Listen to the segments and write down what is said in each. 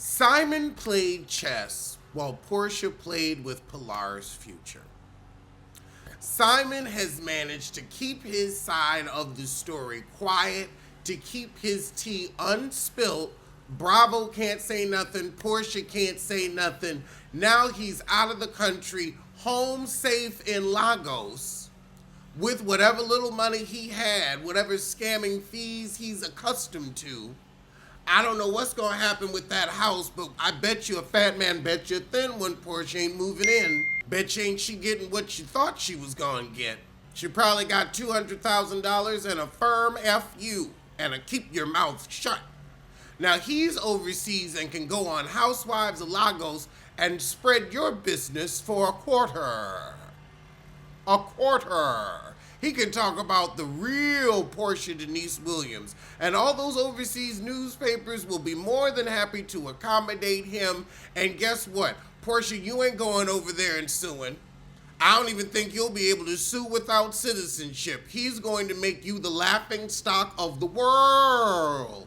Simon played chess while Porsha played with Pilar's future. Simon has managed to keep his side of the story quiet, to keep his tea unspilt. Bravo can't say nothing, Porsha can't say nothing. Now he's out of the country, home safe in Lagos, with whatever little money he had, whatever scamming fees he's accustomed to. I don't know what's going to happen with that house, but I bet you a fat man bet you a thin one Porsche ain't moving in. Bet you ain't she getting what she thought she was going to get. She probably got $200,000 and a firm FU and a keep your mouth shut. Now he's overseas and can go on Housewives of Lagos and spread your business for a quarter. A quarter. He can talk about the real Porsha Denise Williams, and all those overseas newspapers will be more than happy to accommodate him. And guess what? Porsha, you ain't going over there and suing. I don't even think you'll be able to sue without citizenship. He's going to make you the laughing stock of the world.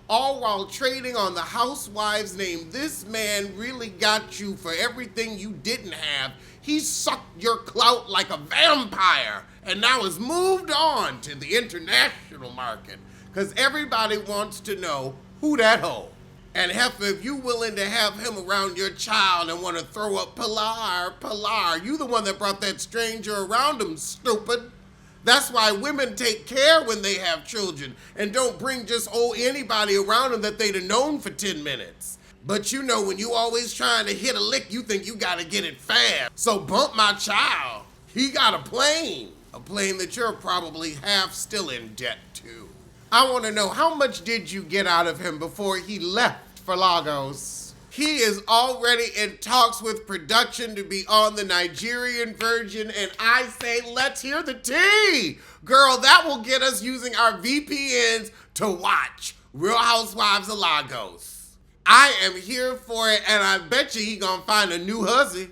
All while trading on the Housewives name. This man really got you for everything you didn't have. He sucked your clout like a vampire and now has moved on to the international market because everybody wants to know who that hoe. And heifer, if you willing to have him around your child and want to throw up Pilar, you the one that brought that stranger around him, stupid. That's why women take care when they have children and don't bring just anybody around them that they'd have known for 10 minutes. But you know, when you always trying to hit a lick, you think you gotta get it fast. So bump my child. He got a plane that you're probably half still in debt to. I want to know, how much did you get out of him before he left for Lagos? He is already in talks with production to be on the Nigerian version, and I say, let's hear the tea. Girl, that will get us using our VPNs to watch Real Housewives of Lagos. I am here for it, and I bet you he gonna find a new hussy.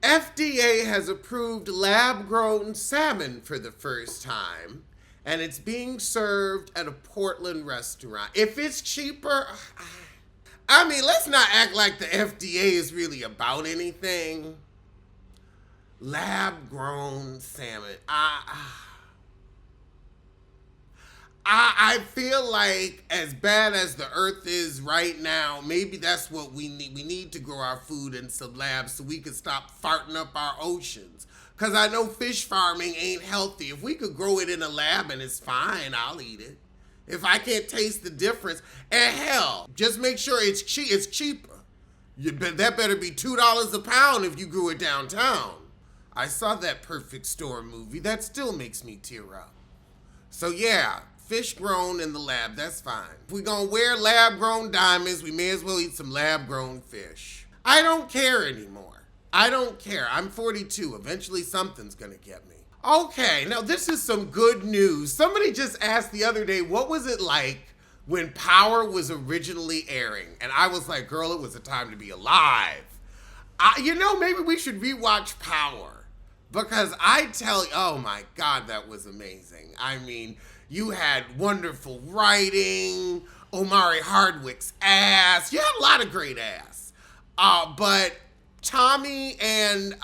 FDA has approved lab-grown salmon for the first time, and it's being served at a Portland restaurant. If it's cheaper, I mean, let's not act like the FDA is really about anything. Lab-grown salmon. I feel like as bad as the earth is right now, maybe that's what we need. We need to grow our food in some labs so we can stop farting up our oceans. Because I know fish farming ain't healthy. If we could grow it in a lab and it's fine, I'll eat it. If I can't taste the difference, and hell, just make sure it's cheaper. That better be $2 a pound if you grew it downtown. I saw that Perfect Storm movie. That still makes me tear up. So yeah, fish grown in the lab, that's fine. If we're gonna wear lab-grown diamonds, we may as well eat some lab-grown fish. I don't care anymore. I don't care. I'm 42. Eventually something's gonna get me. Okay, now this is some good news. Somebody just asked the other day, what was it like when Power was originally airing? And I was like, girl, it was a time to be alive. Maybe we should rewatch Power. Because I tell you, oh my God, that was amazing. I mean, you had wonderful writing, Omari Hardwick's ass. You had a lot of great ass. But Tommy and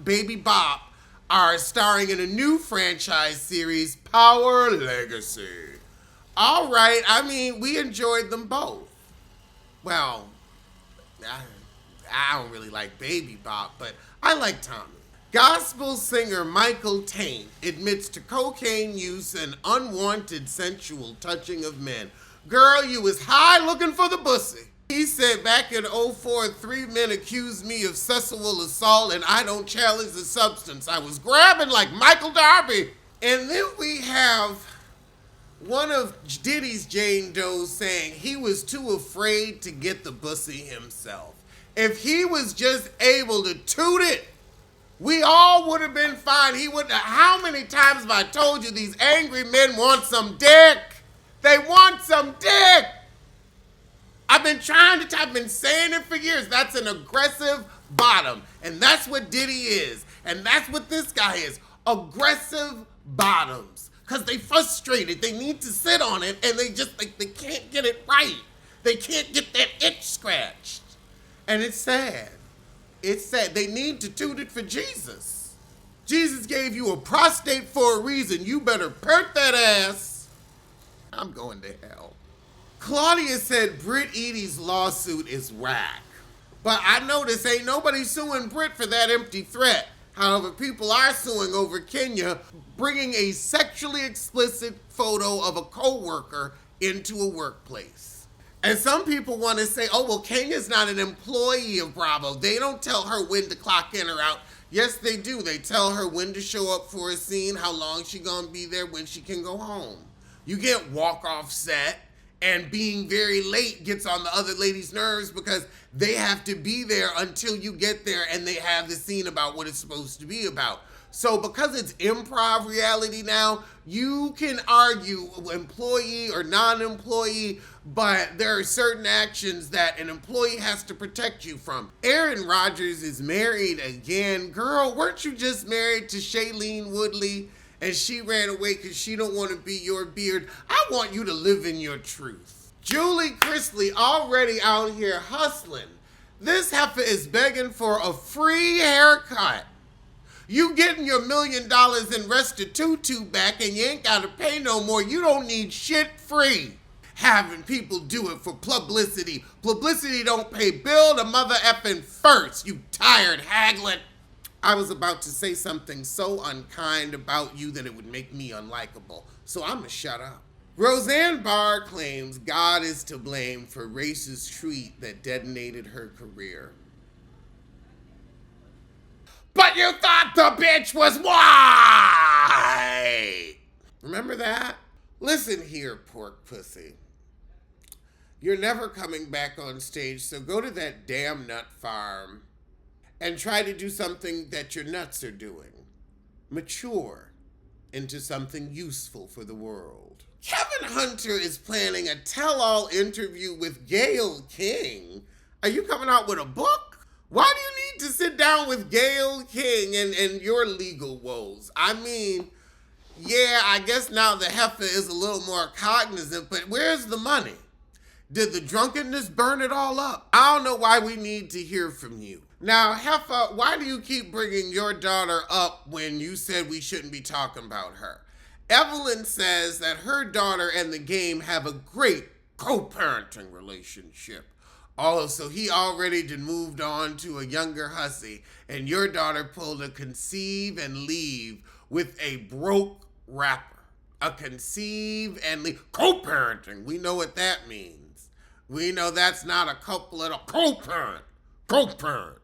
Baby Bop are starring in a new franchise series, Power Legacy. All right, I mean, we enjoyed them both. Well, I don't really like Baby Bop, but I like Tommy. Gospel singer Michael Taint admits to cocaine use and unwanted sensual touching of men. Girl, you was high looking for the pussy. He said back in 2004, 3 men accused me of sexual assault and I don't challenge the substance. I was grabbing like Michael Darby. And then we have one of Diddy's Jane Doe saying he was too afraid to get the pussy himself. If he was just able to toot it, we all would have been fine. He wouldn't. How many times have I told you these angry men want some dick? They want some dick. I've been saying it for years. That's an aggressive bottom. And that's what Diddy is. And that's what this guy is. Aggressive bottoms. Because they frustrated. They need to sit on it and they just, they can't get it right. They can't get that itch scratch. And it's sad. It's sad. They need to toot it for Jesus. Jesus gave you a prostate for a reason. You better pert that ass. I'm going to hell. Claudia said Britt Eady's lawsuit is whack. But I notice ain't nobody suing Britt for that empty threat. However, people are suing over Kenya bringing a sexually explicit photo of a co-worker into a workplace. And some people want to say, oh, well, Kenya's not an employee of Bravo. They don't tell her when to clock in or out. Yes, they do. They tell her when to show up for a scene, how long she gonna be there, when she can go home. You can't walk off set, and being very late gets on the other ladies' nerves because they have to be there until you get there and they have the scene about what it's supposed to be about. So because it's improv reality now, you can argue employee or non-employee, but there are certain actions that an employee has to protect you from. Aaron Rodgers is married again. Girl, weren't you just married to Shailene Woodley? And she ran away because she don't want to be your beard. I want you to live in your truth. Julie Chrisley already out here hustling. This heifer is begging for a free haircut. You getting your $1 million in restitution back and you ain't got to pay no more. You don't need shit free. Having people do it for publicity. Publicity don't pay. Bill the mother effing first, you tired haggling. I was about to say something so unkind about you that it would make me unlikable. So I'm gonna shut up. Roseanne Barr claims God is to blame for racist tweet that detonated her career. But you thought the bitch was white! Remember that? Listen here, pork pussy. You're never coming back on stage, so go to that damn nut farm and try to do something that your nuts are doing. Mature into something useful for the world. Kevin Hunter is planning a tell-all interview with Gayle King. Are you coming out with a book? Why do you need to sit down with Gayle King and your legal woes? I mean, yeah, I guess now the heifer is a little more cognizant, but where's the money? Did the drunkenness burn it all up? I don't know why we need to hear from you. Now, heifer, why do you keep bringing your daughter up when you said we shouldn't be talking about her? Evelyn says that her daughter and the game have a great co-parenting relationship. Also, he already done moved on to a younger hussy, and your daughter pulled a conceive and leave with a broke rapper. A conceive and leave. Co-parenting, we know what that means. We know that's not a couple at all. Co-parent. Co-parent.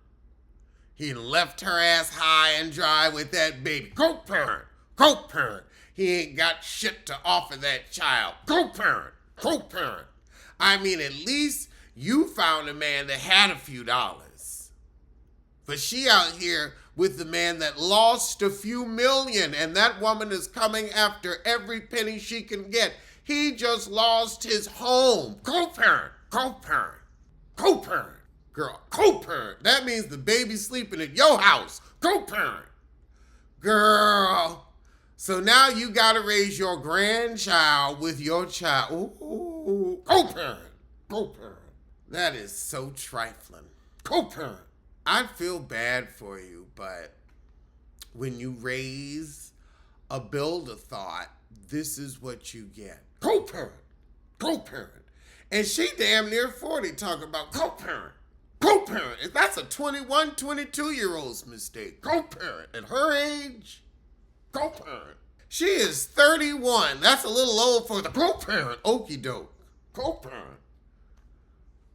He left her ass high and dry with that baby. Co-parent. Co-parent. He ain't got shit to offer that child. Co-parent. Co-parent. I mean, at least you found a man that had a few dollars. But she out here with the man that lost a few million, and that woman is coming after every penny she can get. He just lost his home. Co-parent. Co-parent. Co-parent. Girl, co-parent. That means the baby's sleeping at your house. Co-parent. Girl. So now you gotta raise your grandchild with your child. Ooh. Co-parent. Co-parent. That is so trifling. Co-parent. I feel bad for you, but when you raise a build-a-thought, this is what you get. Co-parent. Co-parent. And she damn near 40 talking about co-parent. Co-parent. That's a 21, 22-year-old's mistake. Co-parent. At her age, co-parent. She is 31. That's a little old for the co-parent. Okie doke. Co-parent.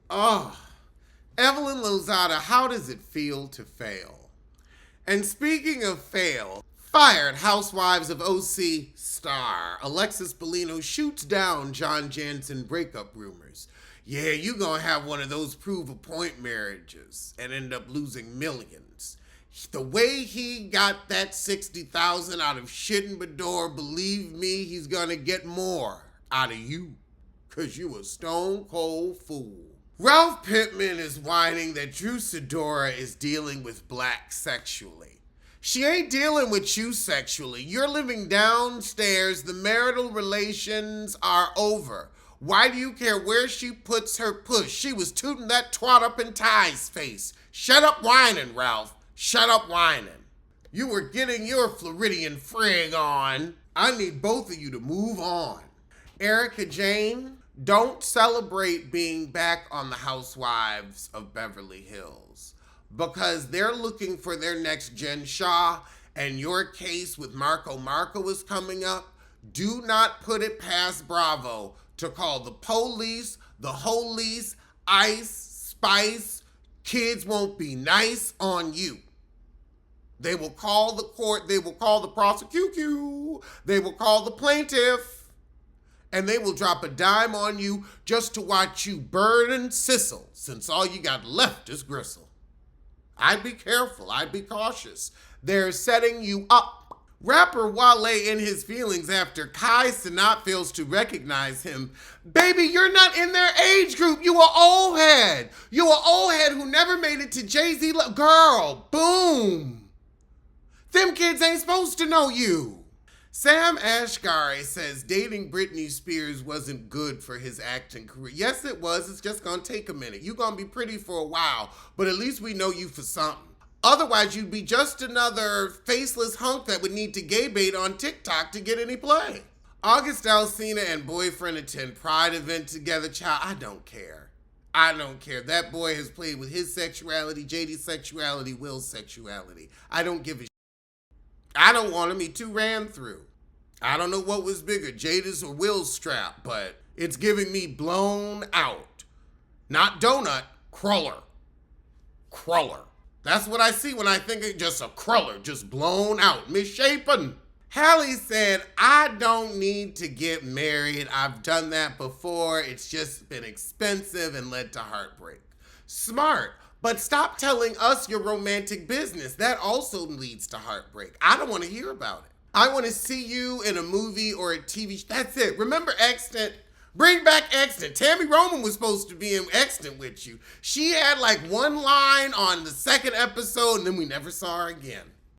Oh. Evelyn Lozada, how does it feel to fail? And speaking of fail, fired Housewives of OC star Alexis Bellino shoots down John Jansen breakup rumors. Yeah, you gonna have one of those prove-a-point marriages and end up losing millions. The way he got that $60,000 out of Shittin' Bedore, believe me, he's gonna get more out of you. Cause you a stone cold fool. Ralph Pittman is whining that Drew Sidora is dealing with black sexually. She ain't dealing with you sexually. You're living downstairs. The marital relations are over. Why do you care where she puts her push? She was tooting that twat up in Ty's face. Shut up whining, Ralph. Shut up whining. You were getting your Floridian frig on. I need both of you to move on. Erica Jane, don't celebrate being back on the Housewives of Beverly Hills because they're looking for their next Jen Shah, and your case with Marco is coming up. Do not put it past Bravo to call the police, the holies, Ice, Spice, kids won't be nice on you. They will call the court, they will call the prosecution, they will call the plaintiff, and they will drop a dime on you just to watch you burn and sizzle, since all you got left is gristle. I'd be careful, I'd be cautious. They're setting you up. Rapper Wale in his feelings after Kai Cenat fails to recognize him. Baby, you're not in their age group. You an old head. You an old head who never made it to Jay-Z. Girl, boom. Them kids ain't supposed to know you. Sam Ashgari says dating Britney Spears wasn't good for his acting career. Yes, it was. It's just gonna take a minute. You're gonna be pretty for a while, but at least we know you for something. Otherwise, you'd be just another faceless hunk that would need to gay bait on TikTok to get any play. August Alsina and boyfriend attend Pride event together. Child, I don't care. I don't care. That boy has played with his sexuality, JD's sexuality, Will's sexuality. I don't give a shit. I don't want him. He too ran through. I don't know what was bigger, Jada's or Will's strap, but it's giving me blown out. Not donut, cruller. Cruller. That's what I see when I think it's just a cruller, just blown out, misshapen. Hallie said, I don't need to get married. I've done that before. It's just been expensive and led to heartbreak. Smart, but stop telling us your romantic business. That also leads to heartbreak. I don't want to hear about it. I want to see you in a movie or a TV show. That's it. Remember Extant? Bring back Extant. Tammy Roman was supposed to be in Extant with you. She had like one line on the second episode and then we never saw her again.